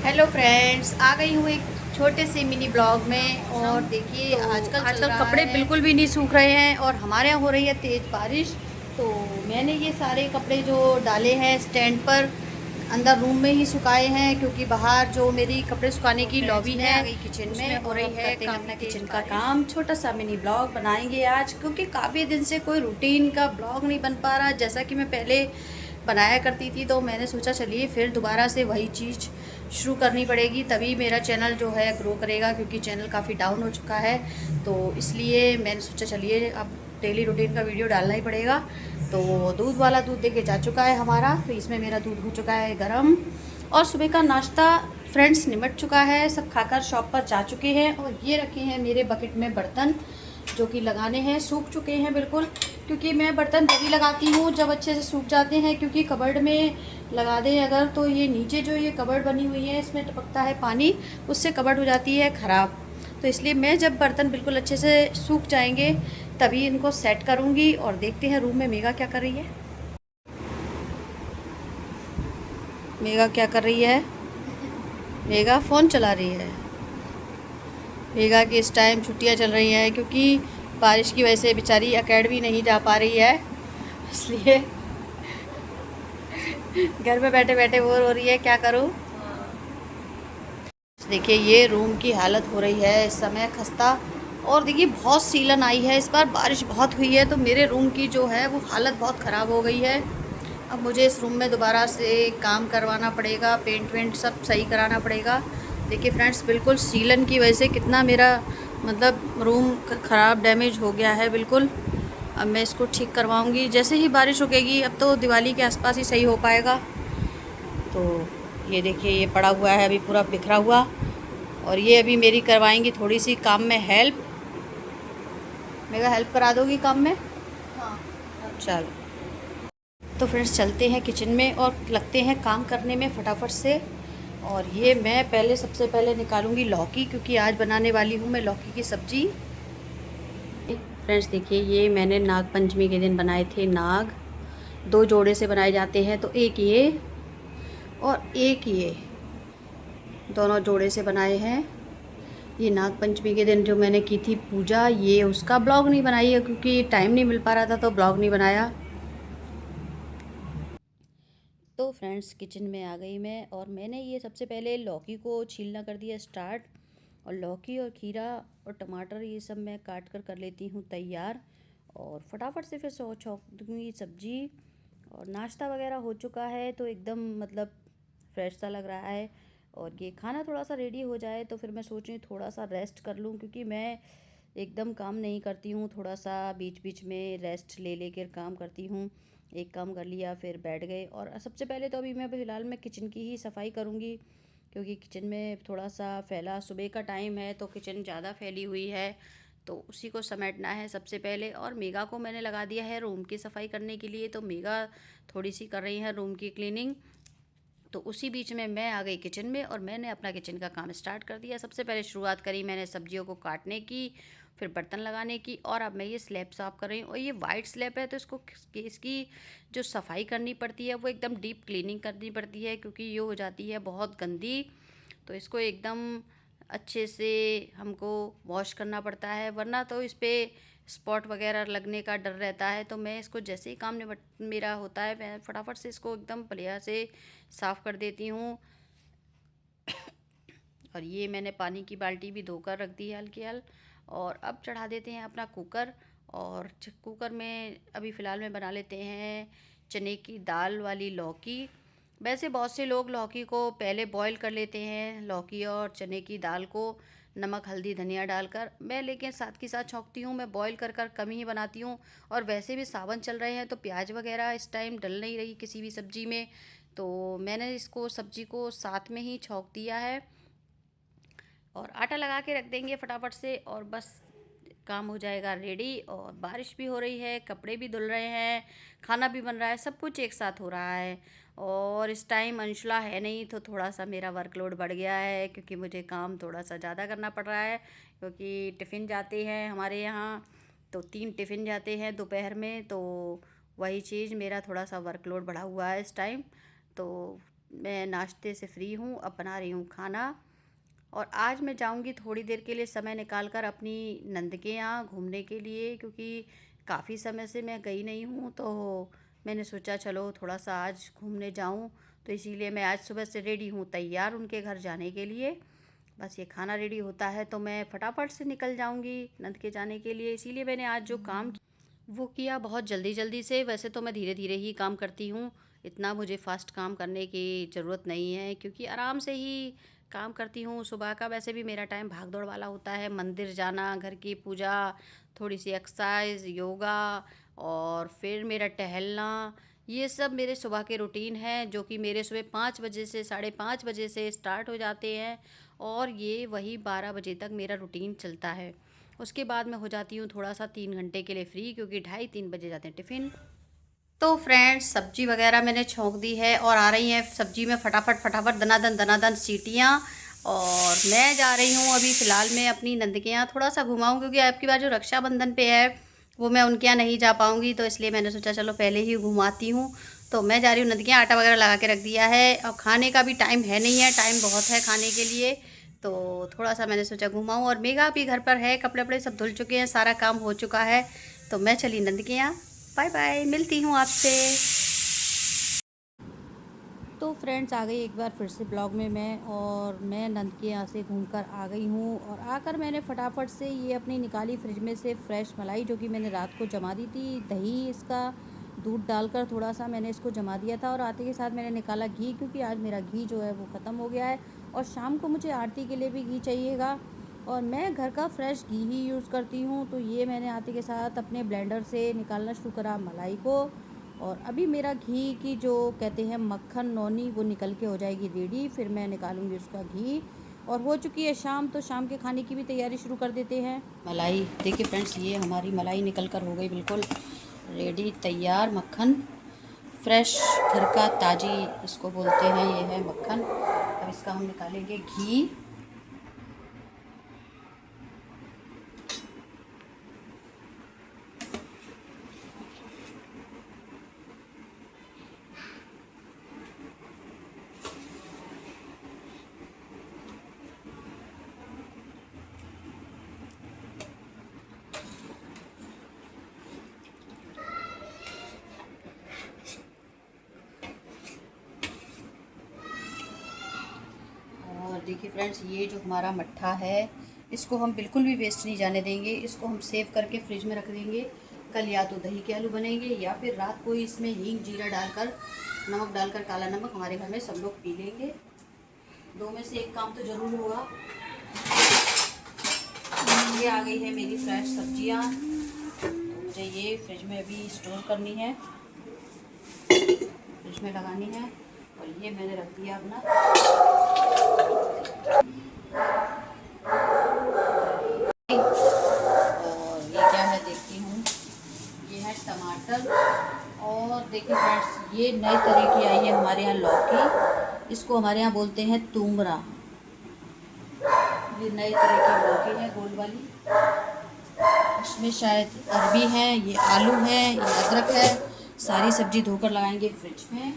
Hello friends, आ गई हूँ एक छोटे से मिनी ब्लॉग में। और देखिए तो आजकल कपड़े बिल्कुल भी नहीं सूख रहे हैं और हमारे यहाँ हो रही है तेज़ बारिश। तो मैंने ये सारे कपड़े जो डाले हैं स्टैंड पर, अंदर रूम में ही सुखाए हैं, क्योंकि बाहर जो मेरी कपड़े सुखाने की लॉबी है आ गई किचन में हो रही है अपना किचन का काम। छोटा सा मिनी ब्लॉग बनाएंगे आज, क्योंकि काफ़ी दिन से कोई रूटीन का ब्लॉग नहीं बन पा रहा जैसा कि मैं पहले बनाया करती थी। तो मैंने सोचा चलिए फिर दोबारा से वही चीज़ शुरू करनी पड़ेगी, तभी मेरा चैनल जो है ग्रो करेगा, क्योंकि चैनल काफ़ी डाउन हो चुका है। तो इसलिए मैंने सोचा चलिए अब डेली रूटीन का वीडियो डालना ही पड़ेगा। तो दूध वाला दूध देके जा चुका है हमारा, तो इसमें मेरा दूध हो चुका है गरम। और सुबह का नाश्ता फ्रेंड्स निमट चुका है, सब खाकर शॉप पर जा चुके हैं। और ये रखे हैं मेरे बकेट में बर्तन जो कि लगाने हैं, सूख चुके हैं बिल्कुल, क्योंकि मैं बर्तन तभी लगाती हूँ जब अच्छे से सूख जाते हैं, क्योंकि कबर्ड में लगा दें अगर तो ये नीचे जो ये कबर्ड बनी हुई है इसमें टपकता है पानी, उससे कबर्ड हो जाती है ख़राब। तो इसलिए मैं जब बर्तन बिल्कुल अच्छे से सूख जाएंगे तभी इनको सेट करूँगी। और देखते हैं रूम में मेगा क्या कर रही है। मेगा क्या कर रही है? मेगा फ़ोन चला रही है। मेगा की इस टाइम छुट्टियां चल रही हैं, क्योंकि बारिश की वजह से बेचारी एकेडमी नहीं जा पा रही है, इसलिए घर में बैठे बैठे बोर हो रही है। क्या करूं? देखिए ये रूम की हालत हो रही है इस समय खस्ता। और देखिए बहुत सीलन आई है, इस बार बारिश बहुत हुई है, तो मेरे रूम की जो है वो हालत बहुत ख़राब हो गई है। अब मुझे इस रूम में दोबारा से काम करवाना पड़ेगा, पेंट वेंट सब सही कराना पड़ेगा। देखिए फ्रेंड्स, बिल्कुल सीलन की वजह से कितना मेरा मतलब रूम ख़राब डैमेज हो गया है बिल्कुल। अब मैं इसको ठीक करवाऊंगी जैसे ही बारिश रुकेगी। अब तो दिवाली के आसपास ही सही हो पाएगा। तो ये देखिए ये पड़ा हुआ है अभी पूरा बिखरा हुआ, और ये अभी मेरी करवाएंगी थोड़ी सी काम में हेल्प। मेरा हेल्प करा दोगी काम में? हाँ। चलो तो फ्रेंड्स चलते हैं किचन में और लगते हैं काम करने में फटाफट से। और ये मैं पहले सबसे पहले निकालूंगी लौकी, क्योंकि आज बनाने वाली हूँ मैं लौकी की सब्ज़ी। फ्रेंड्स देखिए ये मैंने नाग पंचमी के दिन बनाए थे नाग। दो जोड़े से बनाए जाते हैं, तो एक ये और एक ये, दोनों जोड़े से बनाए हैं। ये नाग पंचमी के दिन जो मैंने की थी पूजा, ये उसका ब्लॉग नहीं बनाई है क्योंकि टाइम नहीं मिल पा रहा था, तो ब्लॉग नहीं बनाया। तो फ्रेंड्स किचन में आ गई मैं, और मैंने ये सबसे पहले लौकी को छीलना कर दिया स्टार्ट। और लौकी और खीरा और टमाटर ये सब मैं काट कर लेती हूँ तैयार, और फटाफट से फिर छौंक दूँगी सब्जी। और नाश्ता वगैरह हो चुका है, तो एकदम मतलब फ्रेश सा लग रहा है। और ये खाना थोड़ा सा रेडी हो जाए तो फिर मैं सोच रही हूँ थोड़ा सा रेस्ट कर लूँ, क्योंकि मैं एकदम काम नहीं करती हूँ, थोड़ा सा बीच बीच में रेस्ट ले लेकर काम करती हूँ। एक काम कर लिया फिर बैठ गए। और सबसे पहले तो अभी मैं फ़िलहाल मैं किचन की ही सफाई करूँगी, क्योंकि किचन में थोड़ा सा फैला, सुबह का टाइम है तो किचन ज़्यादा फैली हुई है, तो उसी को समेटना है सबसे पहले। और मेगा को मैंने लगा दिया है रूम की सफाई करने के लिए, तो मेगा थोड़ी सी कर रही है रूम की क्लीनिंग। तो उसी बीच में मैं आ गई किचन में और मैंने अपना किचन का काम स्टार्ट कर दिया। सबसे पहले शुरुआत करी मैंने सब्जियों को काटने की, फिर बर्तन लगाने की, और अब मैं ये स्लैब साफ़ कर रही हूँ। और ये वाइट स्लैब है तो इसकी जो सफाई करनी पड़ती है वो एकदम डीप क्लीनिंग करनी पड़ती है, क्योंकि ये हो जाती है बहुत गंदी। तो इसको एकदम अच्छे से हमको वॉश करना पड़ता है, वरना तो इस पर स्पॉट वगैरह लगने का डर रहता है। तो मैं इसको जैसे ही काम निपट मेरा होता है मैं फटाफट से इसको एकदम बढ़िया से साफ़ कर देती हूँ। और ये मैंने पानी की बाल्टी भी धोकर रख दी है हल्की हल। और अब चढ़ा देते हैं अपना कुकर। और कुकर में अभी फ़िलहाल में बना लेते हैं चने की दाल वाली लौकी। वैसे बहुत से लोग लौकी को पहले बॉईल कर लेते हैं, लौकी और चने की दाल को नमक हल्दी धनिया डालकर। मैं लेकिन साथ के साथ छौंकती हूँ, मैं बॉईल कर कम ही बनाती हूँ। और वैसे भी सावन चल रहे हैं तो प्याज वगैरह इस टाइम डल नहीं रही किसी भी सब्ज़ी में, तो मैंने इसको सब्ज़ी को साथ में ही छौंक दिया है। और आटा लगा के रख देंगे फटाफट से, और बस काम हो जाएगा रेडी। और बारिश भी हो रही है, कपड़े भी धुल रहे हैं, खाना भी बन रहा है, सब कुछ एक साथ हो रहा है। और इस टाइम अंशुला है नहीं, तो थोड़ा सा मेरा वर्कलोड बढ़ गया है, क्योंकि मुझे काम थोड़ा सा ज़्यादा करना पड़ रहा है, क्योंकि टिफ़िन जाते हैं हमारे यहाँ। तो 3 टिफ़िन जाते हैं दोपहर में, तो वही चीज़ मेरा थोड़ा सा वर्कलोड बढ़ा हुआ है इस टाइम। तो मैं नाश्ते से फ्री हूँ, अब बना रही हूँ खाना। और आज मैं जाऊँगी थोड़ी देर के लिए समय निकाल कर अपनी नंद के यहाँ घूमने के लिए, क्योंकि काफ़ी समय से मैं गई नहीं हूँ। तो मैंने सोचा चलो थोड़ा सा आज घूमने जाऊँ, तो इसीलिए मैं आज सुबह से रेडी हूँ तैयार उनके घर जाने के लिए। बस ये खाना रेडी होता है तो मैं फटाफट से निकल जाऊँगी नंद के जाने के लिए। इसीलिए मैंने आज जो काम वो किया बहुत जल्दी जल्दी से। वैसे तो मैं धीरे धीरे ही काम करती हूँ, इतना मुझे फ़ास्ट काम करने की ज़रूरत नहीं है, क्योंकि आराम से ही काम करती हूँ। सुबह का वैसे भी मेरा टाइम भाग दौड़ वाला होता है, मंदिर जाना, घर की पूजा, थोड़ी सी एक्सरसाइज, योगा, और फिर मेरा टहलना, ये सब मेरे सुबह के रूटीन हैं, जो कि मेरे सुबह 5 बजे से 5:30 बजे से स्टार्ट हो जाते हैं, और ये वही 12 बजे तक मेरा रूटीन चलता है। उसके बाद मैं हो जाती हूँ थोड़ा सा 3 घंटे के लिए फ्री, क्योंकि 2:30-3 बजे जाते हैं टिफ़िन। तो फ्रेंड्स, सब्जी वगैरह मैंने छौंक दी है और आ रही हैं सब्जी में फटाफट फटाफट दनादन सीटियाँ। और मैं जा रही हूँ अभी फ़िलहाल मैं अपनी नंद के यहाँ थोड़ा सा घुमाऊँ, क्योंकि आपकी बार जो रक्षाबंधन पे है वो मैं उनके यहाँ नहीं जा पाऊँगी, तो इसलिए मैंने सोचा चलो पहले ही घुमाती हूँ। तो मैं जा रही हूँ नंद के यहाँ, आटा वगैरह लगा के रख दिया है, और खाने का भी टाइम है नहीं है, टाइम बहुत है खाने के लिए। तो थोड़ा सा मैंने सोचा घुमाऊँ, और मेघा भी घर पर है, कपड़े वपड़े सब धुल चुके हैं, सारा काम हो चुका है। तो मैं चली नंद के यहाँ। बाय बाय, मिलती हूँ आपसे। तो फ्रेंड्स, आ गई एक बार फिर से ब्लॉग में मैं, और मैं नंद के यहाँ से घूमकर आ गई हूँ। और आकर मैंने फटाफट से ये अपनी निकाली फ्रिज में से फ्रेश मलाई, जो कि मैंने रात को जमा दी थी, दही इसका दूध डालकर थोड़ा सा मैंने इसको जमा दिया था। और आते के साथ मैंने निकाला घी, क्योंकि आज मेरा घी जो है वो ख़त्म हो गया है, और शाम को मुझे आरती के लिए भी घी चाहिएगा, और मैं घर का फ्रेश घी ही यूज़ करती हूँ। तो ये मैंने आते के साथ अपने ब्लेंडर से निकालना शुरू करा मलाई को, और अभी मेरा घी की जो कहते हैं मक्खन नौनी, वो निकल के हो जाएगी रेडी, फिर मैं निकालूंगी उसका घी। और हो चुकी है शाम, तो शाम के खाने की भी तैयारी शुरू कर देते हैं। मलाई देखिए फ्रेंड्स, ये हमारी मलाई निकल कर हो गई बिल्कुल रेडी, तैयार। मक्खन फ्रेश, घर का ताज़ी इसको बोलते हैं, ये है मक्खन। अब इसका हम निकालेंगे घी। देखिए फ्रेंड्स, ये जो हमारा मट्ठा है, इसको हम बिल्कुल भी वेस्ट नहीं जाने देंगे, इसको हम सेव करके फ्रिज में रख देंगे। कल या तो दही के आलू बनेंगे, या फिर रात को इसमें हींग जीरा डालकर, नमक डालकर, काला नमक, हमारे घर में सब लोग पी लेंगे। दो में से एक काम तो ज़रूर होगा। ये आ गई है मेरी फ्रेश सब्जियाँ, तो मुझे ये फ्रिज में अभी स्टोर करनी है, फ्रिज में लगानी है। और ये मैंने रख दिया अपना। और ये क्या है देखती हूँ, ये है टमाटर। और देखिए फ्रेंड्स, ये नई तरह की आई है हमारे यहाँ लौकी, इसको हमारे यहाँ बोलते हैं तूमरा। ये नई तरह की लौकी है, गोल वाली, इसमें शायद अरबी है, ये आलू है, ये अदरक है। सारी सब्जी धोकर लगाएंगे फ्रिज में।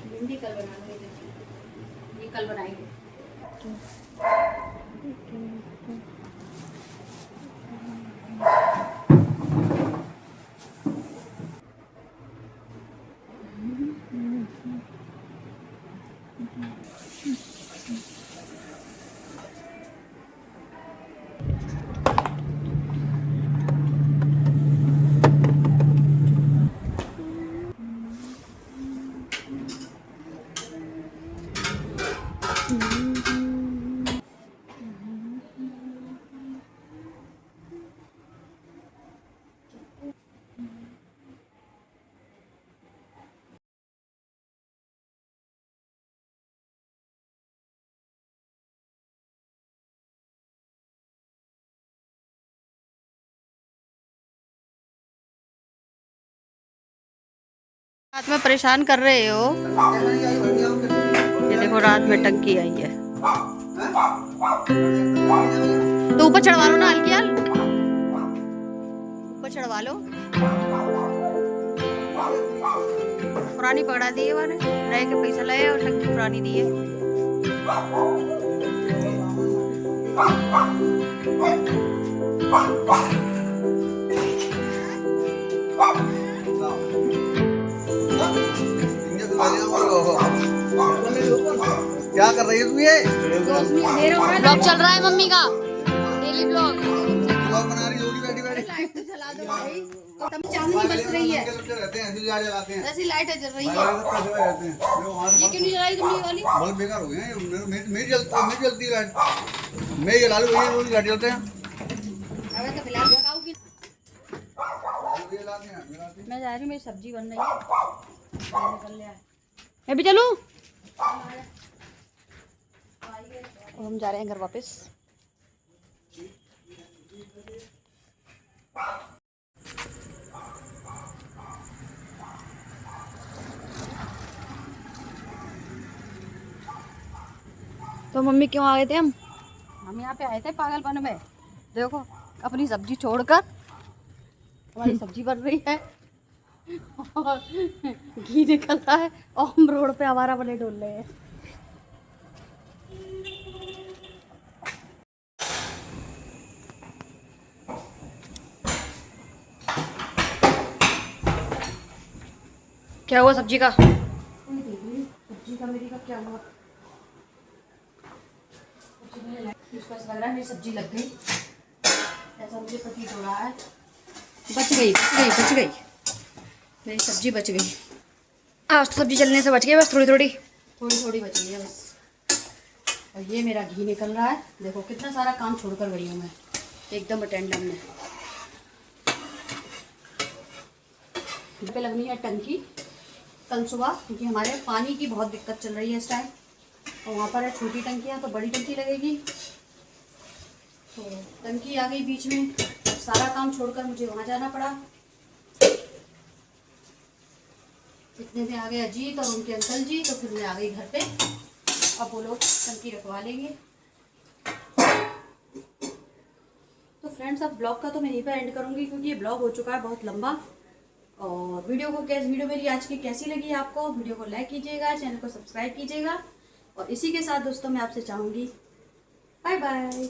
भिंडी कल बनाएंगे, ये कल बनाएंगे। रात में परेशान कर रहे हो। ये देखो रात में टंकी आई है, तो ऊपर चढ़वा लो ना हल्की हाल, ऊपर चढ़वा लो। पुरानी पकड़ा दी है वाले, नए के पैसा लाए और टंकी पुरानी दी है। क्या कर रही है तू? ये ब्लॉग चल रहा है मम्मी का, डेली ब्लॉग बना रही होगी बैठी बैठी। लाइट तो जला दो भाई, तब चांदनी बरस रही है। रहते हैं ऐसी जलाते हैं, ऐसी लाइट जल रही है। रहते हैं ये क्यों नहीं जलाई तुमने ये वाली? बल्ब बेकार हो गए हैं। मेरी जलती है लाइट, मैं जला लूँ, ये रोज लाइट जलते हैं। अबे तो फिलहाल लगाओ कि मैं जा रही हूँ, मेरी सब्जी बन रही है। निकल ले मैं भी चलूँ। और हम जा रहे हैं घर वापस। तो मम्मी क्यों आ गए थे हम यहाँ पे आए थे पागलपन में। देखो अपनी सब्जी छोड़कर हमारी सब्जी बन रही है और घी निकल रहा है और हम रोड पे आवारा बने डोल रहे हैं। क्या हुआ सब्जी का? सब्जी का मेरी का क्या हुआ? मुझको ऐसा लग रहा है मेरी सब्जी लग गई, ऐसा मुझे प्रतीत हो रहा है। बच गई मेरी सब्जी बच गई। आज तो सब्जी जलने से बच गई, बस थोड़ी थोड़ी बच गई है बस। और ये मेरा घी निकल रहा है, देखो कितना सारा काम छोड़कर गई हूँ मैं एकदम अटेंडम में। घर पे लगनी है टंकी कल सुबह, क्योंकि हमारे पानी की बहुत दिक्कत चल रही है इस टाइम। और वहाँ पर है छोटी टंकियाँ, तो बड़ी टंकी लगेगी। तो टंकी आ गई बीच में, सारा काम छोड़कर मुझे वहाँ जाना पड़ा। इतने में आ गए अजीत और उनके अंकल जी, तो फिर मैं आ गई घर पे। अब वो लोग टंकी रखवा लेंगे। तो फ्रेंड्स अब ब्लॉग का तो मैं यहीं पर एंड करूँगी, क्योंकि ये ब्लॉग हो चुका है बहुत लंबा। और वीडियो मेरी आज की कैसी लगी आपको? वीडियो को लाइक कीजिएगा, चैनल को सब्सक्राइब कीजिएगा। और इसी के साथ दोस्तों मैं आपसे चाहूँगी बाय बाय।